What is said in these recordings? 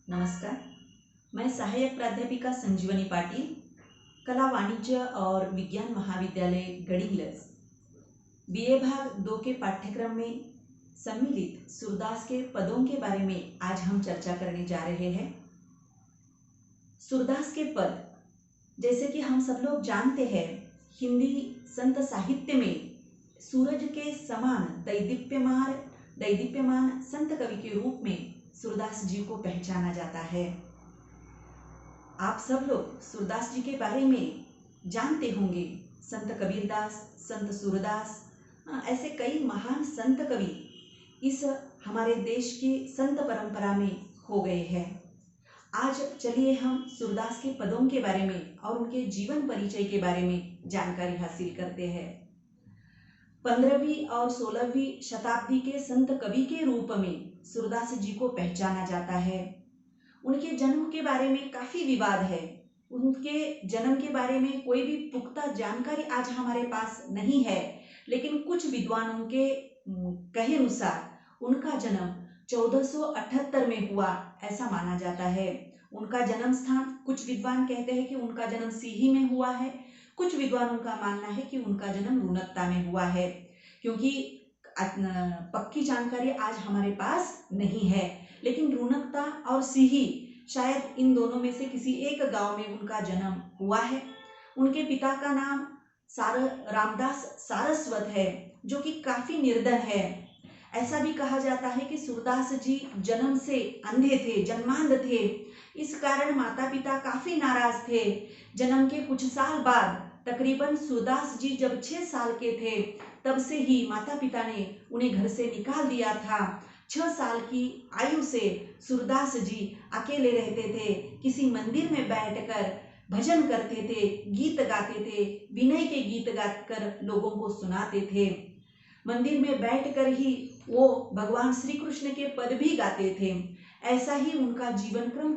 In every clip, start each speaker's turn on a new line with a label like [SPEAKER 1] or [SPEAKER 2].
[SPEAKER 1] नमस्कार। मैं सहायक प्राध्यापिका संजीवनी पाटिल, कला वाणिज्य और विज्ञान महाविद्यालय गड़िंग्लज बीए भाग 2 के पाठ्यक्रम में सम्मिलित सूरदास के पदों के बारे में आज हम चर्चा करने जा रहे हैं। सूरदास के पद, जैसे कि हम सब लोग जानते हैं, हिंदी संत साहित्य में सूरज के समान दैदीप्यमान संत कवि के रूप में सूरदास जी को पहचाना जाता है। आप सब लोग सूरदास जी के बारे में जानते होंगे। संत कबीरदास, संत सूरदास, ऐसे कई महान संत कवि इस हमारे देश की संत परंपरा में हो गए हैं। आज चलिए हम सूरदास के पदों के बारे में और उनके जीवन परिचय के बारे में जानकारी हासिल करते हैं। 15वीं और 16वीं शताब्दी के संत कवि के रूप में सूरदास जी को पहचाना जाता है। उनके जन्म के बारे में काफी विवाद है। उनके जन्म के बारे में कोई भी पुख्ता जानकारी आज हमारे पास नहीं है, लेकिन कुछ विद्वानों के कहे अनुसार उनका जन्म 1478 में हुआ ऐसा माना जाता है। उनका जन्म स्थान, कुछ विद्वान कहते हैं कि उनका जन्म सीही में हुआ है, कुछ विद्वानों का मानना है कि उनका जन्म रुनकता में हुआ है। क्योंकि पक्की जानकारी आज हमारे पास नहीं है, लेकिन रुनकता और सीही शायद इन दोनों में से किसी एक गांव में उनका जन्म हुआ है। उनके पिता का नाम रामदास सारस्वत है, जो कि काफी निर्धन है। ऐसा भी कहा जाता है कि सूरदास जी जन्म से अंधे थे, जन्मांध थे। इस कारण माता पिता काफी नाराज थे। जन्म के कुछ साल बाद, तकरीबन सूरदास जी जब 6 साल के थे, तब से ही माता पिता ने उन्हें घर से निकाल दिया था। 6 साल की आयु से सूरदास जी अकेले रहते थे। किसी मंदिर में बैठकर भजन करते थे, गीत गाते थे, विनय के गीत गाकर लोगों को सुनाते थे। मंदिर में बैठकर ही वो भगवान श्री कृष्ण के पद भी गाते थे। ऐसा ही उनका जीवन क्रम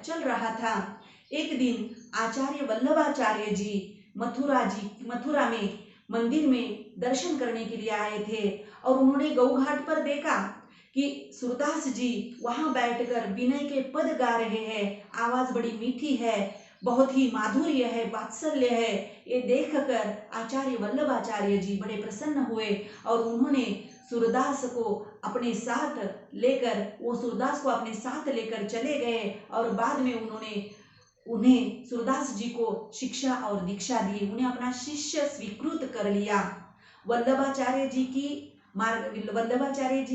[SPEAKER 1] चल रहा था। एक दिन आचार्य वल्लभाचार्य जी मथुरा में मंदिर में दर्शन करने के लिए आए थे और उन्होंने गौघाट पर देखा कि सूरदास जी वहां बैठकर विनय के पद गा रहे हैं। आवाज बड़ी मीठी है, बहुत ही माधुर्य है, वात्सल्य है। ये देखकर आचार्य वल्लभाचार्य जी बड़े प्रसन्न हुए और उन्होंने सूरदास को अपने साथ लेकर चले गए और बाद में उन्हें सूरदास जी को शिक्षा और दीक्षा दी। उन्हें अपना शिष्य स्वीकृत कर लिया। वल्लभाचार्य जी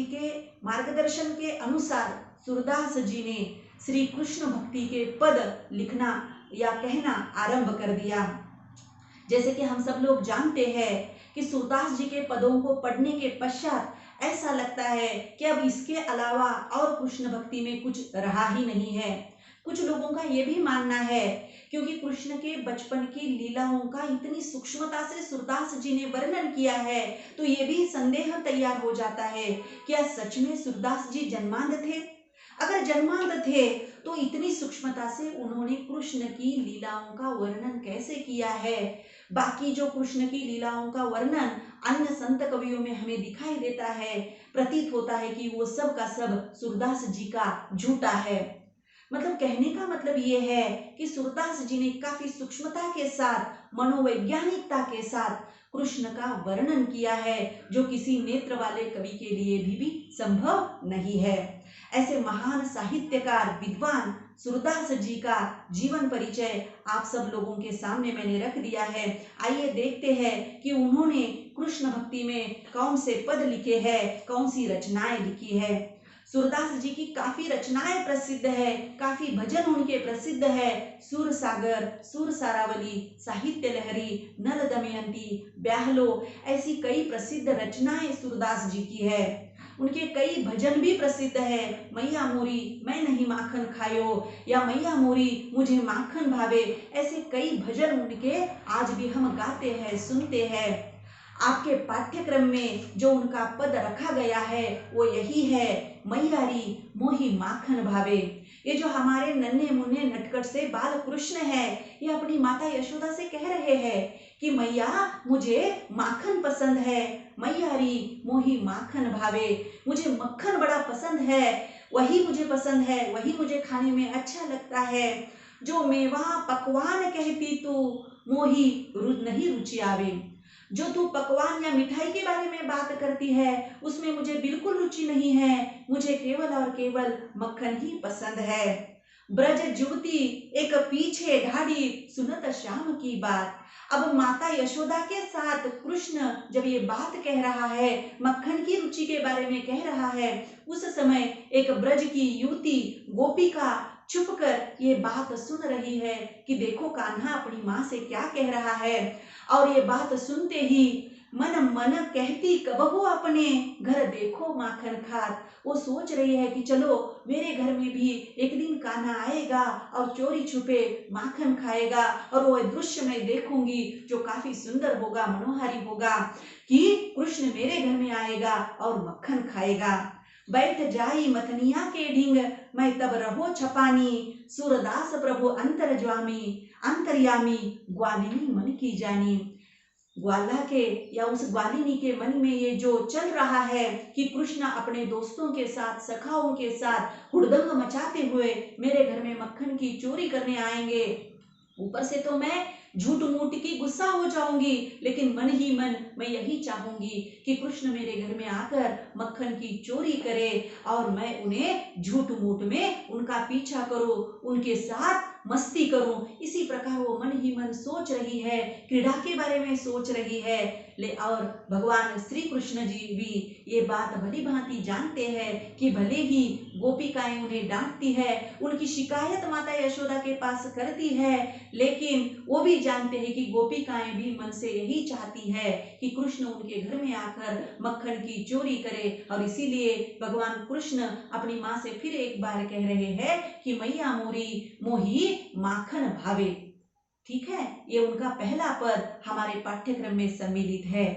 [SPEAKER 1] के मार्गदर्शन के अनुसार सूरदास जी ने श्री कृष्ण भक्ति के पद लिखना या कहना आरंभ कर दिया। जैसे कि हम सब लोग जानते हैं कि सूरदास जी के पदों को पढ़ने के पश्चात ऐसा लगता है कि अब इसके अलावा और कृष्ण भक्ति में कुछ रहा ही नहीं है। कुछ लोगों का ये भी मानना है, क्योंकि कृष्ण के बचपन की लीलाओं का इतनी सूक्ष्मता से सूरदास जी ने वर्णन किया है, तो ये भी संदेह तैयार हो जाता है, क्या सच में सूरदास जी जन्मांध थे? अगर जन्मांध थे तो इतनी सूक्ष्मता से उन्होंने कृष्ण की लीलाओं का वर्णन कैसे किया है? बाकी जो कृष्ण की लीलाओं का वर्णन अन्य संत कवियों में हमें दिखाई देता है, प्रतीत होता है कि वो सब का सब सूरदास जी का झूठा है। मतलब कहने का मतलब ये है कि सूरदास जी ने काफी सूक्ष्मता के साथ, मनोवैज्ञानिकता के साथ कृष्ण का वर्णन किया है, जो किसी नेत्र वाले कवि के लिए भी संभव नहीं है। ऐसे महान साहित्यकार विद्वान सूरदास जी का जीवन परिचय आप सब लोगों के सामने मैंने रख दिया है। आइए देखते हैं कि उन्होंने कृष्ण भक्ति में कौन से पद लिखे हैं, कौन सी रचनाएं लिखी है। सूरदास जी की काफी रचनाएं प्रसिद्ध है, काफी भजन उनके प्रसिद्ध है। सूर सागर, सूर सारावली, साहित्य लहरी, नल दमयंती, ब्याहलो, ऐसी कई प्रसिद्ध रचनाएं सूरदास जी की है। उनके कई भजन भी प्रसिद्ध है। मैया मोरी मैं नहीं माखन खायो, या मैया मोरी मुझे माखन भावे, ऐसे कई भजन उनके आज भी हम गाते हैं, सुनते हैं। आपके पाठ्यक्रम में जो उनका पद रखा गया है वो यही है, मैयारी मोही माखन भावे। ये जो हमारे नन्हे मुन्ने नटखट से बाल कृष्ण है, ये अपनी माता यशोदा से कह रहे हैं कि मैया मुझे माखन पसंद है, मैयारी मोही माखन भावे, मुझे मक्खन बड़ा पसंद है। वही मुझे पसंद है, वही मुझे खाने में अच्छा लगता है। जो मेवा पकवान कहती तू, मोही नहीं रुचि आवे। जो तू पकवान या मिठाई के बारे में बात करती है उसमें मुझे बिल्कुल रुचि नहीं है, मुझे केवल और केवल मक्खन ही पसंद है। ब्रज युवती एक पीछे ढाड़ी सुनत श्याम की बात। अब माता यशोदा के साथ कृष्ण जब ये बात कह रहा है, मक्खन की रुचि के बारे में कह रहा है, उस समय एक ब्रज की युवती गोपिका छुपकर ये बात सुन रही है कि देखो कान्हा अपनी माँ से क्या कह रहा है। और ये बात सुनते ही मन मन कहती कबहू अपने घर देखो माखन खात। वो सोच रही है कि चलो मेरे घर में भी एक दिन कान्हा आएगा और चोरी छुपे माखन खाएगा, और वो दृश्य मैं देखूंगी जो काफी सुंदर होगा, मनोहारी होगा कि कृष्ण मेरे घर में आएगा और मक्खन खाएगा। बैठ जाई मथनिया के ढींग, मैं तब रहो छपानी, सूरदास प्रभु अंतर्यामी ग्वालिनी मन की जानी। ग्वाला के या उस ग्वालिनी के मन में ये जो चल रहा है कि कृष्ण अपने दोस्तों के साथ, सखाओं के साथ हुड़दंग मचाते हुए मेरे घर में मक्खन की चोरी करने आएंगे, ऊपर से तो मैं झूठ मूठ की गुस्सा हो जाऊंगी, लेकिन मन ही मन मैं यही चाहूंगी कि कृष्ण मेरे घर में आकर मक्खन की चोरी करे और मैं उन्हें झूठ मूठ में उनका पीछा करूं, उनके साथ मस्ती करूं। इसी प्रकार वो मन ही मन सोच रही है, क्रीड़ा के बारे में सोच रही है। और भगवान श्री कृष्ण जी भी ये बात भली भांति जानते हैं कि भले ही गोपिकाएं उन्हें डांटती है, उनकी शिकायत माता यशोदा के पास करती है, लेकिन वो भी जानते हैं कि गोपिकाएं भी मन से यही चाहती है कि कृष्ण उनके घर में आकर मक्खन की चोरी करे। और इसीलिए भगवान कृष्ण अपनी माँ से फिर एक बार कह रहे हैं कि मैया मोरी मोही माखन भावे। ठीक है, ये उनका पहला पद हमारे पाठ्यक्रम में सम्मिलित है।